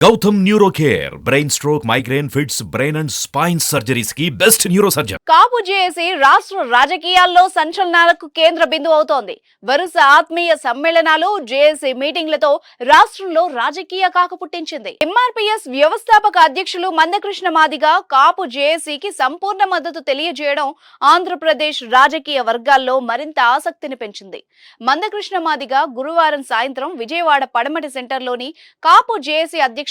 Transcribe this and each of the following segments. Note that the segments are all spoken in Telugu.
Gautam neuro care brain stroke migraine fits brain and spine surgeries కి best neuro surgeon. Kapu JAC రాష్ట్ర రాజకీయాల్లో సంచలనాలకు కేంద్ర బిందువు అవుతోంది. వరుస ఆత్మీయ సమ్మేళనాలు, జేఏసీ మీటింగ్లతో రాష్ట్రంలో రాజకీయ కాక పుట్టించింది. ఎంఆర్పీఎస్ వ్యవస్థాపక అధ్యక్షులు మందకృష్ణ మాదిగ కాపు జేఏసీకి సంపూర్ణ మద్దతు తెలియజేయడం ఆంధ్రప్రదేశ్ రాజకీయ వర్గాల్లో మరింత ఆసక్తిని పెంచింది. మందకృష్ణ మాదిగ గురువారం సాయంత్రం విజయవాడ పడమటి సెంటర్లోని కాపు జేఏసీ అధ్యక్షులు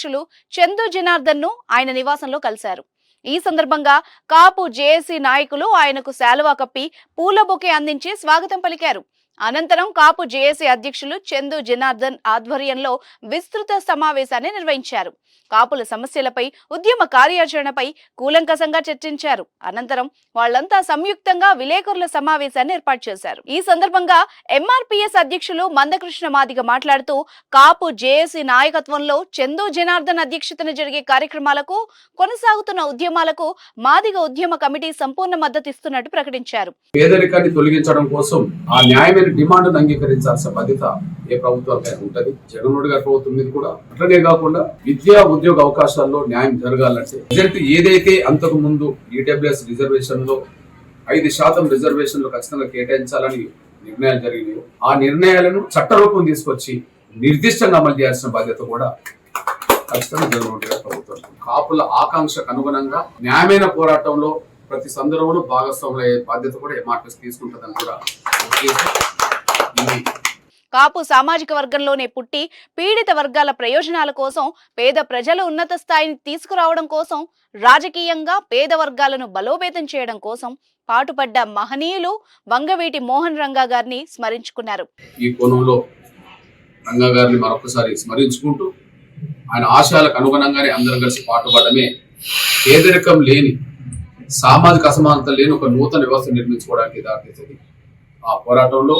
చందు జనార్దన్ ను ఆయన నివాసంలో కలిశారు. ఈ సందర్భంగా కాపు జేఏసీ నాయకులు ఆయనకు శాలువా కప్పి పూల బొకే అందించి స్వాగతం పలికారు. అనంతరం కాపు జేఏసీ అధ్యక్షులు చందు జనార్దన్ ఆధ్వర్యంలో విస్తృత సమావేశాన్ని నిర్వహించారు. కాపుల సమస్యలపై, ఉద్యమ కార్యాచరణపై కూలంకషంగా చర్చించారు. అనంతరం వాళ్లంతా సంయుక్తంగా విలేకరుల సమావేశాన్ని ఏర్పాటు చేశారు. ఈ సందర్భంగా ఎంఆర్పీఎస్ అధ్యక్షులు మందకృష్ణ మాదిగ మాట్లాడుతూ కాపు జేఏసీ నాయకత్వంలో చందు జనార్దన్ అధ్యక్షతన జరిగే కార్యక్రమాలకు, కొనసాగుతున్న ఉద్యమాలకు మాదిగ ఉద్యమ కమిటీ సంపూర్ణ మద్దతు ఇస్తున్నట్టు ప్రకటించారు. పేదరికాన్ని తొలగించడం కోసం ఆ న్యాయమైన డిమాండ్ అంగీకరించాల్సిన బాధ్యత ఏ ప్రభుత్వానికైనా ఉంటది. జగన్మోహన్ గారి ప్రభుత్వం మీద కూడా అట్లనే కాకుండా విద్యా ఉద్యోగ అవకాశాల్లో న్యాయం జరగాలంటే రిజల్ట్ ఏదైతే అంతకు ముందు ఈడబ్ల్యూఎస్ రిజర్వేషన్ లో 5% రిజర్వేషన్లు ఖచ్చితంగా కేటాయించాలని నిర్ణయాలు జరిగినాయో ఆ నిర్ణయాలను చట్టరూపం తీసుకొచ్చి నిర్దిష్టంగా అమలు చేయాల్సిన బాధ్యత కూడా ఖచ్చితంగా జగన్మోహన్ గారి ప్రభుత్వం. కాపుల ఆకాంక్షకు అనుగుణంగా న్యాయమైన పోరాటంలో ప్రతి సందర్భంలో భాగస్వాములు అయ్యే బాధ్యత కూడా ఎంఆర్పీఎస్ తీసుకుంటుందని కూడా. కాపు సామాజిక వర్గంలోనే పుట్టి పీడిత వర్గాల ప్రయోజనాల కోసం, పేద ప్రజల ఉన్నత స్థాయిని తీసుకురావడం కోసం, రాజకీయంగా పేద వర్గాలను బలోపేతం చేయడం కోసం పాటుపడ్డ మహనీయులు వంగవీటి మోహన్ రంగా గారిని స్మరించుకున్నారు. ఈ కోణంలో రంగా గారిని మరొకసారి స్మరించుకుంటూ ఆయన ఆశయాలకు అనుగుణంగానే అందరం కలిసి పాటుపడమే పేదరికం లేని, సామాజిక అసమానత లేని ఒక నూతన వ్యవస్థ నిర్మించుకోవడానికి దారితీస్తుంది. ఆ పోరాటంలో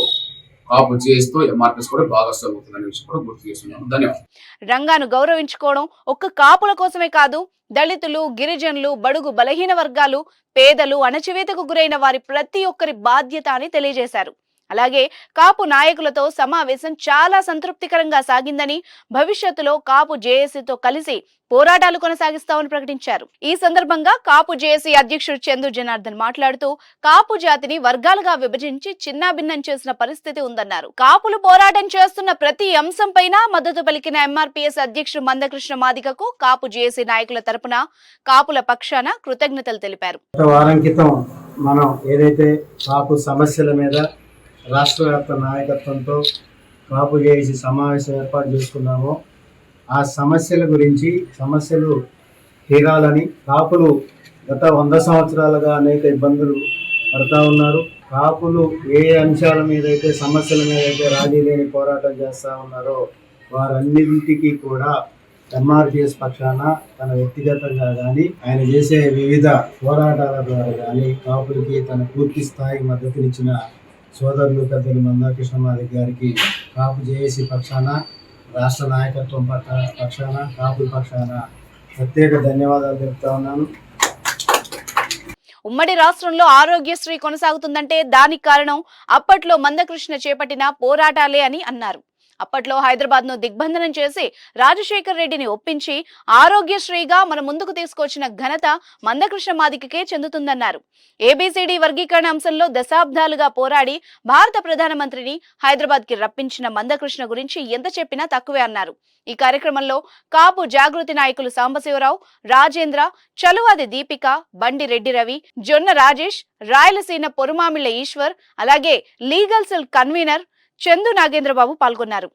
కాపు జేఏసీతో ఎంఆర్పీఎస్ కూడా భాగస్వామ్యం అవుతుందనే విషయం కూడా గుర్తు చేస్తున్నాను. ధన్యవాదాలు. రంగాను గౌరవించుకోవడం ఒక్క కాపుల కోసమే కాదు, దళితులు, గిరిజనులు, బడుగు బలహీన వర్గాలు, పేదలు, అణచివేతకు గురైన వారి ప్రతి ఒక్కరి బాధ్యత అని తెలియజేశారు. అలాగే కాపు నాయకులతో సమావేశం చాలా సంతృప్తికరంగా సాగిందని, భవిష్యత్తులో కాపు జేఏసీతో కలిసి పోరాటాలు కొనసాగిస్తామని ప్రకటించారు. ఈ సందర్భంగా కాపు జేఏసీ అధ్యక్షుడు చందు జనార్దన్ మాట్లాడుతూ కాపు జాతిని వర్గాలుగా విభజించి చిన్నాభిన్నం చేసిన పరిస్థితి ఉందన్నారు. కాపులు పోరాటం చేస్తున్న ప్రతి అంశంపైన మద్దతు పలికిన ఎంఆర్పీఎస్ అధ్యక్షుడు మందకృష్ణ మాదిగకు కాపు జేఏసీ నాయకుల తరపున కాపుల పక్షాన కృతజ్ఞతలు తెలిపారు. వారం క్రితం మనం ఏదైతే కాపు సమస్యల మీద రాష్ట్ర వ్యాప్త నాయకత్వంతో కాపు జేఏసీ సమావేశం ఏర్పాటు చేసుకున్నామో ఆ సమస్యల గురించి, సమస్యలు తీరాలని, కాపులు గత 100 సంవత్సరాలుగా అనేక ఇబ్బందులు పడుతూ ఉన్నారు. కాపులు ఏ అంశాల మీద అయితే, సమస్యల మీద అయితే రాజీ లేని పోరాటం చేస్తూ ఉన్నారో వారన్నింటికీ కూడా ఎంఆర్పీఎస్ పక్షాన తన వ్యక్తిగతంగా కానీ, ఆయన చేసే వివిధ పోరాటాల ద్వారా కానీ కాపులకి తన పూర్తి స్థాయి మద్దతునిచ్చిన సోదరులు పెద్దలు మందకృష్ణ మాదిగ గారికి కాపు జేఏసీ పక్షాన, రాష్ట్ర నాయకత్వం పక్షాన, కాపుల పక్షాన ప్రత్యేక ధన్యవాదాలు తెలుపుతా ఉన్నాను. ఉమ్మడి రాష్ట్రంలో ఆరోగ్యశ్రీ కొనసాగుతుందంటే దానికి కారణం అప్పట్లో మందకృష్ణ చేపట్టిన పోరాటాలే అని అన్నారు. అప్పట్లో హైదరాబాద్ ను దిగ్బంధనం చేసి రాజశేఖర్ రెడ్డిని ఒప్పించి ఆరోగ్యశ్రీగా మన ముందుకు తీసుకొచ్చిన ఘనత మందకృష్ణ మాదిగకే చెందుతుందన్నారు. ఏబిసిడి వర్గీకరణ అంశంలో దశాబ్దాలుగా పోరాడి భారత ప్రధానమంత్రిని హైదరాబాద్ కి రప్పించిన మందకృష్ణ గురించి ఎంత చెప్పినా తక్కువే అన్నారు. ఈ కార్యక్రమంలో కాపు జాగృతి నాయకులు సాంబశివరావు, రాజేంద్ర, చలువాది దీపిక, బండి రెడ్డి రవి, జొన్న రాజేష్, రాయలసీన పొరుమామిళ్ల ఈశ్వర్, అలాగే legal cell convener Chandu Nagendra Babu పాల్గొన్నారు.